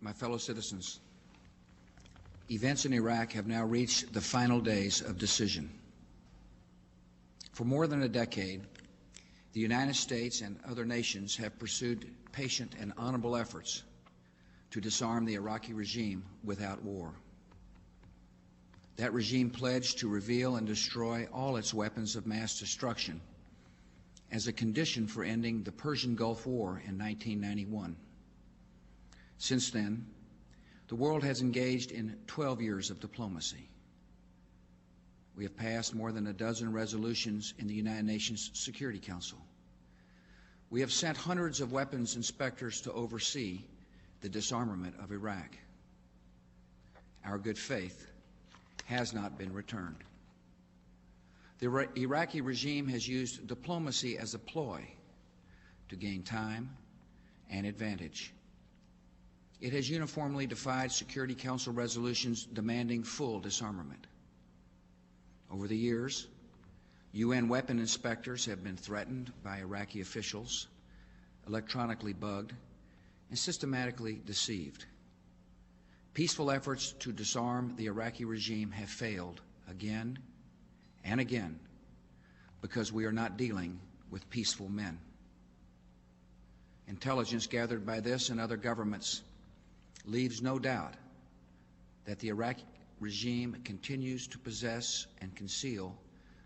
My fellow citizens, events in Iraq have now reached the final days of decision. For more than a decade, the United States and other nations have pursued patient and honorable efforts to disarm the Iraqi regime without war. That regime pledged to reveal and destroy all its weapons of mass destruction as a condition for ending the Persian Gulf War in 1991. Since then, the world has engaged in 12 years of diplomacy. We have passed more than a dozen resolutions in the United Nations Security Council. We have sent hundreds of weapons inspectors to oversee the disarmament of Iraq. Our good faith has not been returned. The Iraqi regime has used diplomacy as a ploy to gain time and advantage. It has uniformly defied Security Council resolutions demanding full disarmament. Over the years, UN weapon inspectors have been threatened by Iraqi officials, electronically bugged, and systematically deceived. Peaceful efforts to disarm the Iraqi regime have failed again and again because we are not dealing with peaceful men. Intelligence gathered by this and other governments leaves no doubt that the Iraqi regime continues to possess and conceal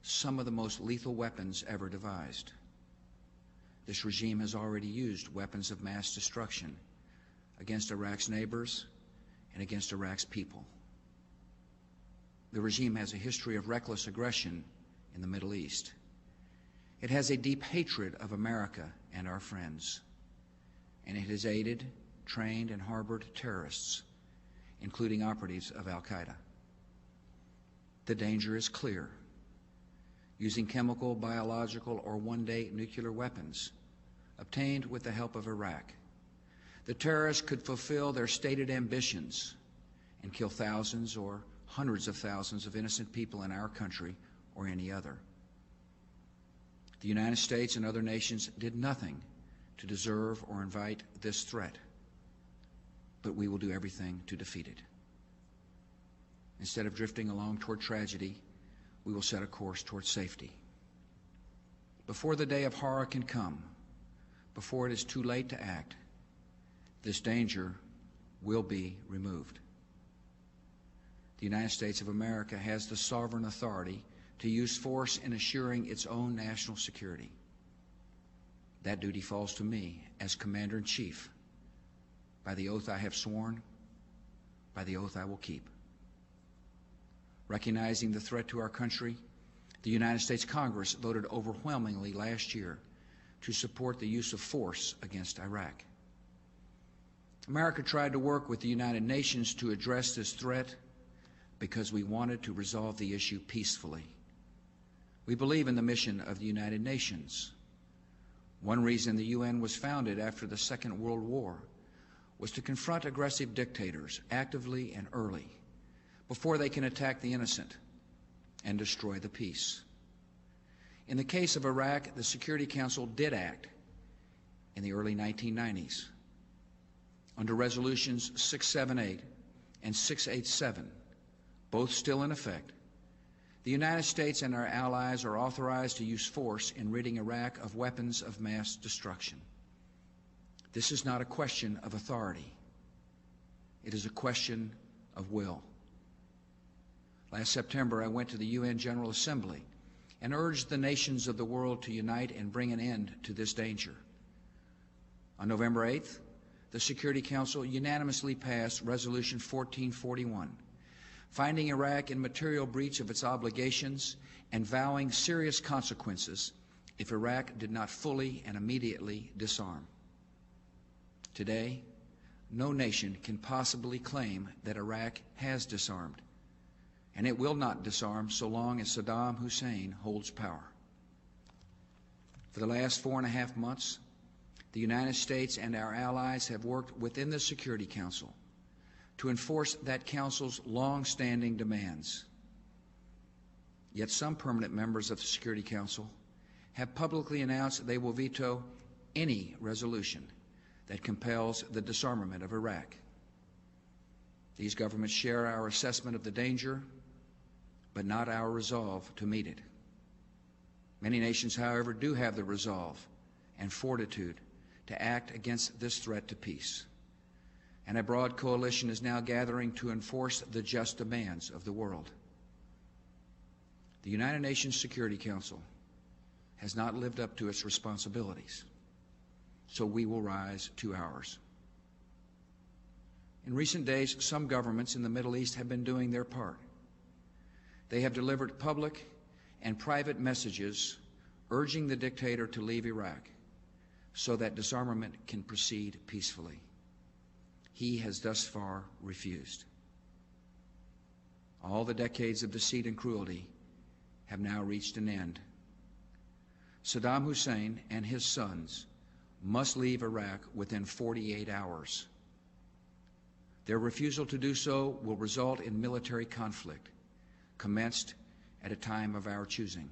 some of the most lethal weapons ever devised. This regime has already used weapons of mass destruction against Iraq's neighbors and against Iraq's people. The regime has a history of reckless aggression in the Middle East. It has a deep hatred of America and our friends, and it has aided, trained, and harbored terrorists, including operatives of Al-Qaeda. The danger is clear. Using chemical, biological, or one-day nuclear weapons obtained with the help of Iraq, the terrorists could fulfill their stated ambitions and kill thousands or hundreds of thousands of innocent people in our country or any other. The United States and other nations did nothing to deserve or invite this threat, but we will do everything to defeat it. Instead of drifting along toward tragedy, we will set a course toward safety. Before the day of horror can come, before it is too late to act, this danger will be removed. The United States of America has the sovereign authority to use force in assuring its own national security. That duty falls to me as Commander-in-Chief. By the oath I have sworn, by the oath I will keep. Recognizing the threat to our country, the United States Congress voted overwhelmingly last year to support the use of force against Iraq. America tried to work with the United Nations to address this threat because we wanted to resolve the issue peacefully. We believe in the mission of the United Nations. One reason the UN was founded after the Second World War was to confront aggressive dictators actively and early, before they can attack the innocent and destroy the peace. In the case of Iraq, the Security Council did act in the early 1990s. Under Resolutions 678 and 687, both still in effect, the United States and our allies are authorized to use force in ridding Iraq of weapons of mass destruction. This is not a question of authority. It is a question of will. Last September, I went to the UN General Assembly and urged the nations of the world to unite and bring an end to this danger. On November 8th, the Security Council unanimously passed Resolution 1441, finding Iraq in material breach of its obligations and vowing serious consequences if Iraq did not fully and immediately disarm. Today, no nation can possibly claim that Iraq has disarmed, and it will not disarm so long as Saddam Hussein holds power. For the last 4.5 months, the United States and our allies have worked within the Security Council to enforce that Council's long-standing demands. Yet some permanent members of the Security Council have publicly announced they will veto any resolution that compels the disarmament of Iraq. These governments share our assessment of the danger, but not our resolve to meet it. Many nations, however, do have the resolve and fortitude to act against this threat to peace. And a broad coalition is now gathering to enforce the just demands of the world. The United Nations Security Council has not lived up to its responsibilities, so we will rise to ours. In recent days, some governments in the Middle East have been doing their part. They have delivered public and private messages urging the dictator to leave Iraq so that disarmament can proceed peacefully. He has thus far refused. All the decades of deceit and cruelty have now reached an end. Saddam Hussein and his sons must leave Iraq within 48 hours. Their refusal to do so will result in military conflict, commenced at a time of our choosing.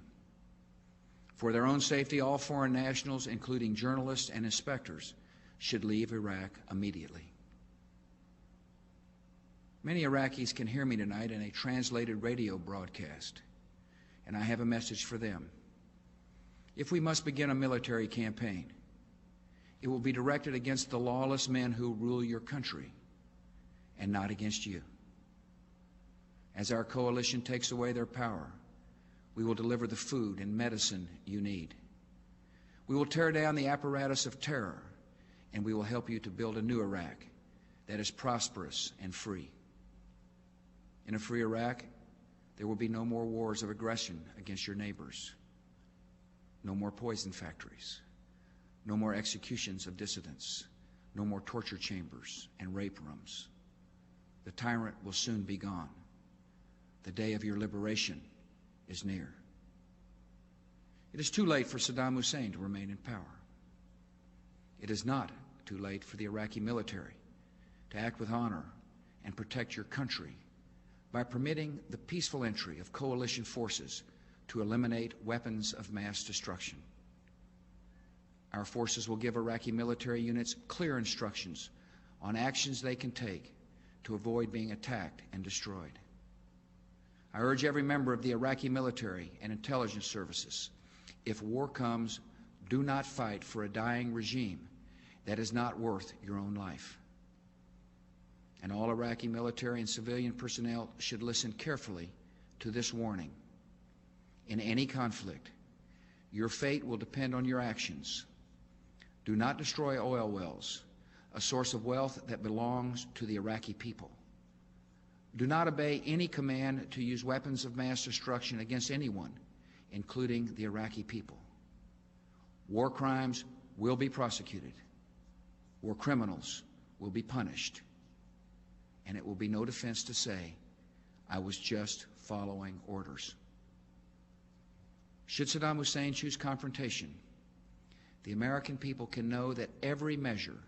For their own safety, all foreign nationals, including journalists and inspectors, should leave Iraq immediately. Many Iraqis can hear me tonight in a translated radio broadcast, and I have a message for them. If we must begin a military campaign, it will be directed against the lawless men who rule your country, and not against you. As our coalition takes away their power, we will deliver the food and medicine you need. We will tear down the apparatus of terror, and we will help you to build a new Iraq that is prosperous and free. In a free Iraq, there will be no more wars of aggression against your neighbors, no more poison factories, no more executions of dissidents, no more torture chambers and rape rooms. The tyrant will soon be gone. The day of your liberation is near. It is too late for Saddam Hussein to remain in power. It is not too late for the Iraqi military to act with honor and protect your country by permitting the peaceful entry of coalition forces to eliminate weapons of mass destruction. Our forces will give Iraqi military units clear instructions on actions they can take to avoid being attacked and destroyed. I urge every member of the Iraqi military and intelligence services, if war comes, do not fight for a dying regime that is not worth your own life. And all Iraqi military and civilian personnel should listen carefully to this warning. In any conflict, your fate will depend on your actions. Do not destroy oil wells, a source of wealth that belongs to the Iraqi people. Do not obey any command to use weapons of mass destruction against anyone, including the Iraqi people. War crimes will be prosecuted. War criminals will be punished. And it will be no defense to say, I was just following orders. Should Saddam Hussein choose confrontation, the American people can know that every measure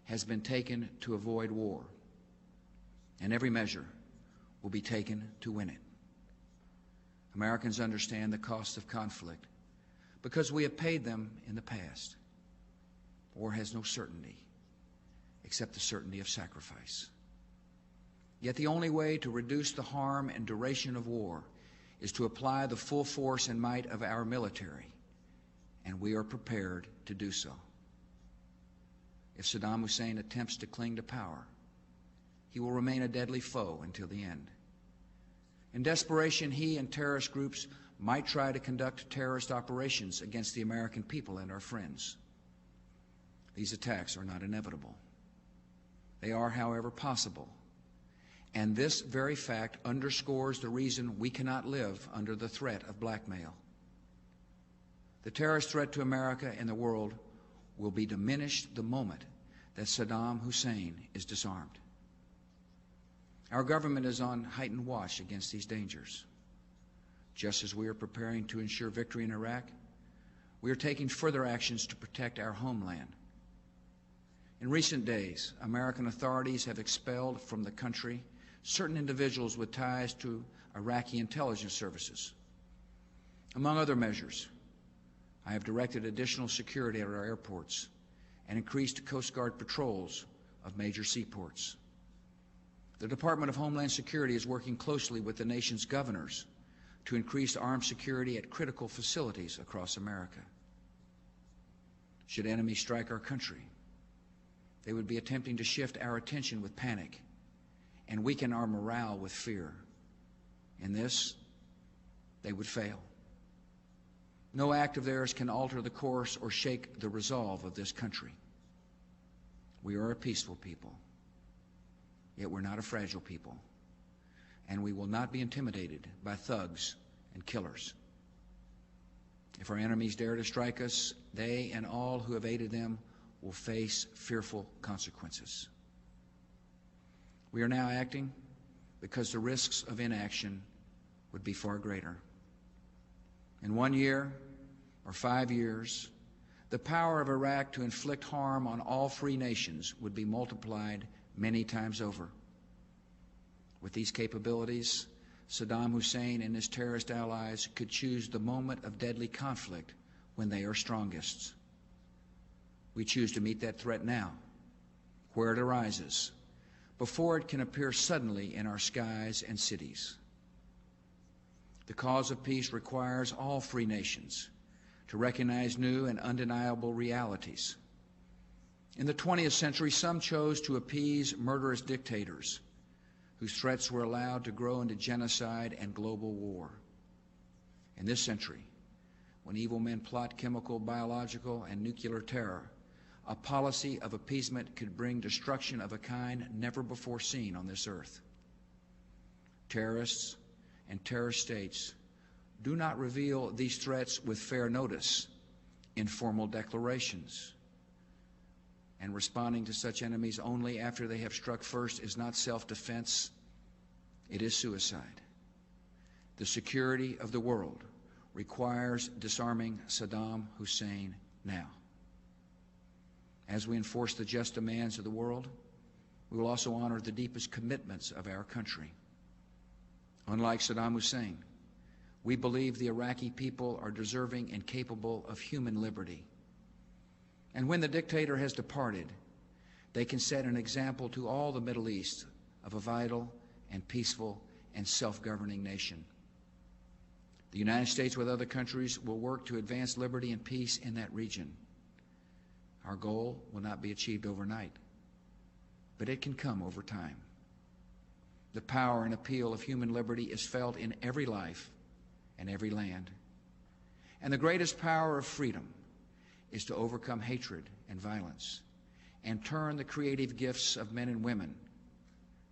has been taken to avoid war, and every measure will be taken to win it. Americans understand the cost of conflict because we have paid them in the past. War has no certainty except the certainty of sacrifice. Yet the only way to reduce the harm and duration of war is to apply the full force and might of our military, and we are prepared to do so. If Saddam Hussein attempts to cling to power, he will remain a deadly foe until the end. In desperation, he and terrorist groups might try to conduct terrorist operations against the American people and our friends. These attacks are not inevitable. They are, however, possible. And this very fact underscores the reason we cannot live under the threat of blackmail. The terrorist threat to America and the world will be diminished the moment that Saddam Hussein is disarmed. Our government is on heightened watch against these dangers. Just as we are preparing to ensure victory in Iraq, we are taking further actions to protect our homeland. In recent days, American authorities have expelled from the country certain individuals with ties to Iraqi intelligence services. Among other measures, I have directed additional security at our airports and increased Coast Guard patrols of major seaports. The Department of Homeland Security is working closely with the nation's governors to increase armed security at critical facilities across America. Should enemies strike our country, they would be attempting to shift our attention with panic and weaken our morale with fear. In this, they would fail. No act of theirs can alter the course or shake the resolve of this country. We are a peaceful people, yet we're not a fragile people, and we will not be intimidated by thugs and killers. If our enemies dare to strike us, they and all who have aided them will face fearful consequences. We are now acting because the risks of inaction would be far greater. In 1 year or 5 years, the power of Iraq to inflict harm on all free nations would be multiplied many times over. With these capabilities, Saddam Hussein and his terrorist allies could choose the moment of deadly conflict when they are strongest. We choose to meet that threat now, where it arises, before it can appear suddenly in our skies and cities. The cause of peace requires all free nations to recognize new and undeniable realities. In the 20th century, some chose to appease murderous dictators whose threats were allowed to grow into genocide and global war. In this century, when evil men plot chemical, biological, and nuclear terror, a policy of appeasement could bring destruction of a kind never before seen on this earth. Terrorists and terrorist states do not reveal these threats with fair notice in formal declarations. And responding to such enemies only after they have struck first is not self-defense, it is suicide. The security of the world requires disarming Saddam Hussein now. As we enforce the just demands of the world, we will also honor the deepest commitments of our country. Unlike Saddam Hussein, we believe the Iraqi people are deserving and capable of human liberty. And when the dictator has departed, they can set an example to all the Middle East of a vital and peaceful and self-governing nation. The United States, with other countries, will work to advance liberty and peace in that region. Our goal will not be achieved overnight, but it can come over time. The power and appeal of human liberty is felt in every life and every land. And the greatest power of freedom is to overcome hatred and violence and turn the creative gifts of men and women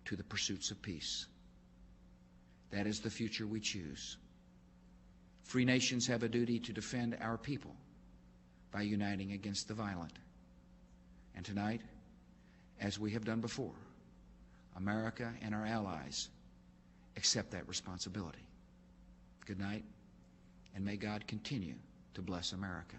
to the pursuits of peace. That is the future we choose. Free nations have a duty to defend our people by uniting against the violent. And tonight, as we have done before, America and our allies accept that responsibility. Good night, and may God continue to bless America.